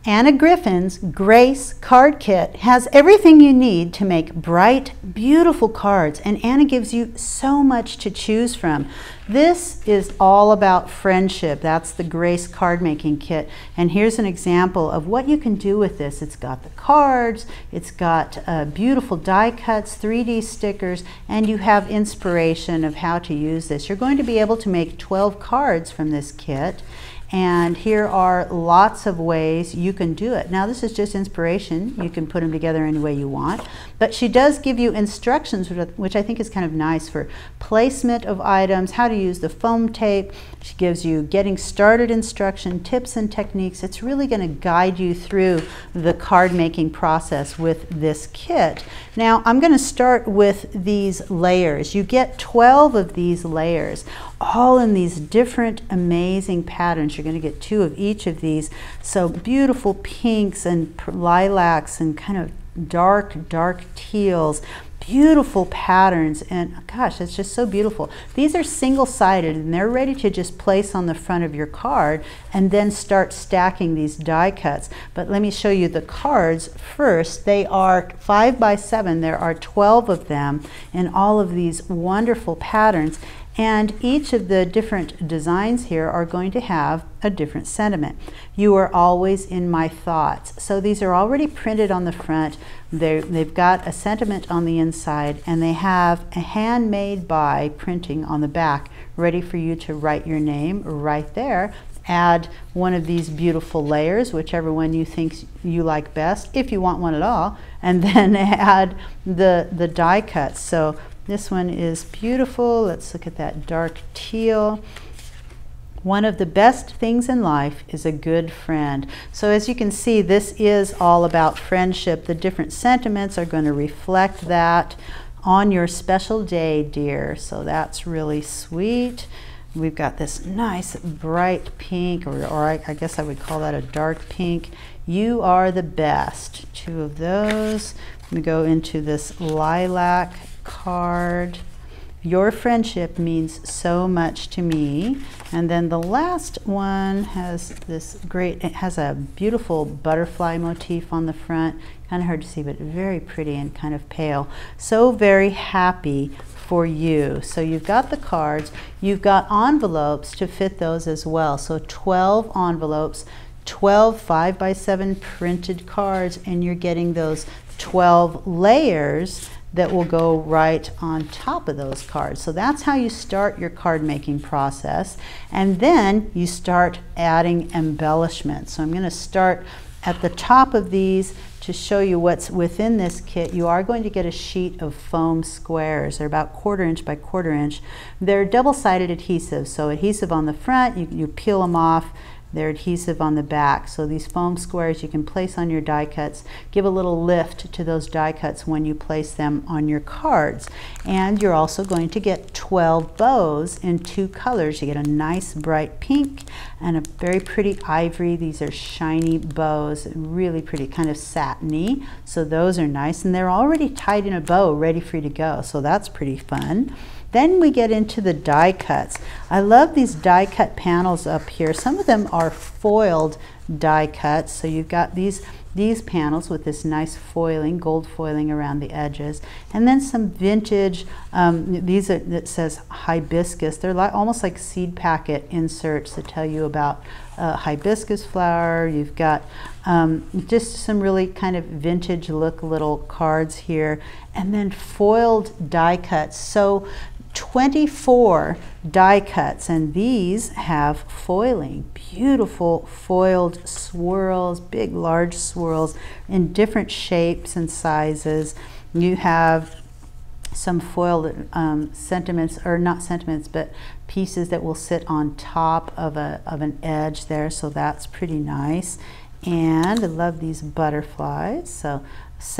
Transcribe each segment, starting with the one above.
Anna Griffin's Grace Card Kit has everything you need to make bright, beautiful cards, and Anna gives you so much to choose from. This is all about friendship. That's the Grace Card Making Kit, and here's an example of what you can do with this. It's got the cards, it's got beautiful die cuts, 3D stickers, and you have inspiration of how to use this. You're going to be able to make 12 cards from this kit. And here are lots of ways you can do it. Now this is just inspiration. You can put them together any way you want. But she does give you instructions, which I think is kind of nice, for placement of items, how to use the foam tape. She gives you getting started instruction, tips and techniques. It's really going to guide you through the card making process with this kit. Now I'm going to start with these layers. You get 12 of these layers, all in these different amazing patterns. You're going to get 2 of each of these. So beautiful pinks and lilacs and kind of dark teals, beautiful patterns, and gosh, it's just so beautiful. These are single-sided and they're ready to just place on the front of your card and then start stacking these die cuts. But let me show you the cards first. They are 5 by 7. There are 12 of them in all of these wonderful patterns. And each of the different designs here are going to have a different sentiment. You are always in my thoughts. So these are already printed on the front. They've got a sentiment on the inside, and they have a handmade by printing on the back, ready for you to write your name right there. Add one of these beautiful layers, whichever one you think you like best, if you want one at all, and then add the die cuts. So this one is beautiful. Let's look at that dark teal. One of the best things in life is a good friend. So as you can see, this is all about friendship. The different sentiments are going to reflect that on your special day, dear. So that's really sweet. We've got this nice bright pink, or I guess I would call that a dark pink. You are the best. 2 of those. We go into this lilac card. Your friendship means so much to me. And then the last one has this great, it has a beautiful butterfly motif on the front. Kind of hard to see, but very pretty and kind of pale. So very happy for you. So you've got the cards, you've got envelopes to fit those as well. So 12 envelopes, 12 5 by 7 printed cards, and you're getting those 12 layers that will go right on top of those cards. So that's how you start your card making process. And then you start adding embellishments. So I'm going to start at the top of these to show you what's within this kit. You are going to get a sheet of foam squares. They're about 1/4 inch by 1/4 inch. They're double-sided adhesive. So adhesive on the front, you peel them off. They're adhesive on the back. So these foam squares you can place on your die cuts. Give a little lift to those die cuts when you place them on your cards. And you're also going to get 12 bows in 2 colors. You get a nice bright pink and a very pretty ivory. These are shiny bows, really pretty, kind of satiny. So those are nice, and they're already tied in a bow, ready for you to go. So that's pretty fun. Then we get into the die cuts. I love these die cut panels up here. Some of them are foiled die cuts. So you've got these panels with this nice foiling, gold foiling around the edges. And then some vintage, these are, that says hibiscus. They're almost like seed packet inserts that tell you about hibiscus flower. You've got just some really kind of vintage look little cards here. And then foiled die cuts. So 24 die cuts, and these have foiling, beautiful foiled swirls, big large swirls in different shapes and sizes. You have some foiled sentiments, or not sentiments, but pieces that will sit on top of an edge there, so that's pretty nice. And I love these butterflies. So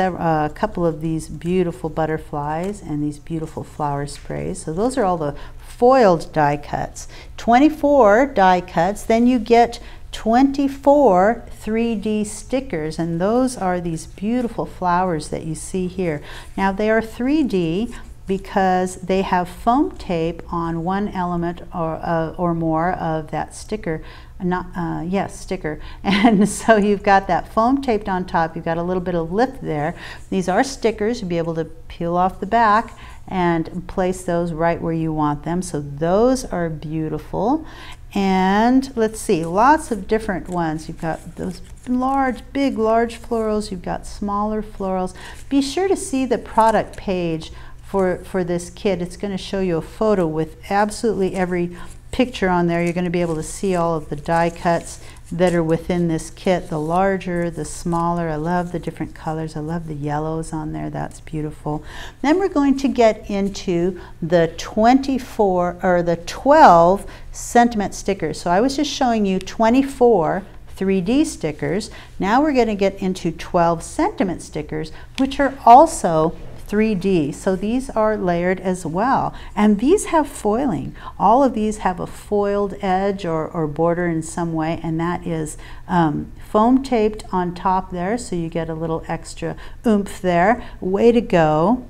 a couple of these beautiful butterflies and these beautiful flower sprays. So those are all the foiled die cuts. 24 die cuts, then you get 24 3D stickers, and those are these beautiful flowers that you see here. Now they are 3D because they have foam tape on one element or more of that sticker yes, sticker. And so you've got that foam taped on top. You've got a little bit of lip there. These are stickers. You'll be able to peel off the back and place those right where you want them. So those are beautiful. And let's see, lots of different ones. You've got those large florals. You've got smaller florals. Be sure to see the product page for this kit. It's going to show you a photo with absolutely every picture on there. You're going to be able to see all of the die cuts that are within this kit, the larger, the smaller. I love the different colors. I love the yellows on there. That's beautiful. Then we're going to get into the 12 sentiment stickers. So I was just showing you 24 3D stickers. Now we're going to get into 12 sentiment stickers, which are also 3D. So these are layered as well. And these have foiling. All of these have a foiled edge or border in some way, and that is foam taped on top there, so you get a little extra oomph there. Way to go.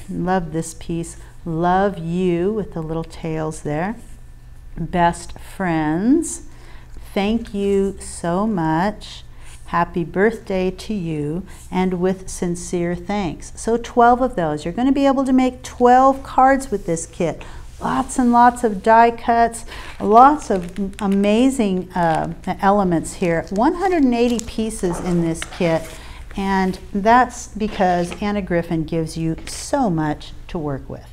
Love this piece. Love you with the little tails there. Best friends. Thank you so much. Happy birthday to you, and with sincere thanks. So 12 of those. You're going to be able to make 12 cards with this kit. Lots and lots of die cuts, lots of amazing elements here. 180 pieces in this kit, and that's because Anna Griffin gives you so much to work with.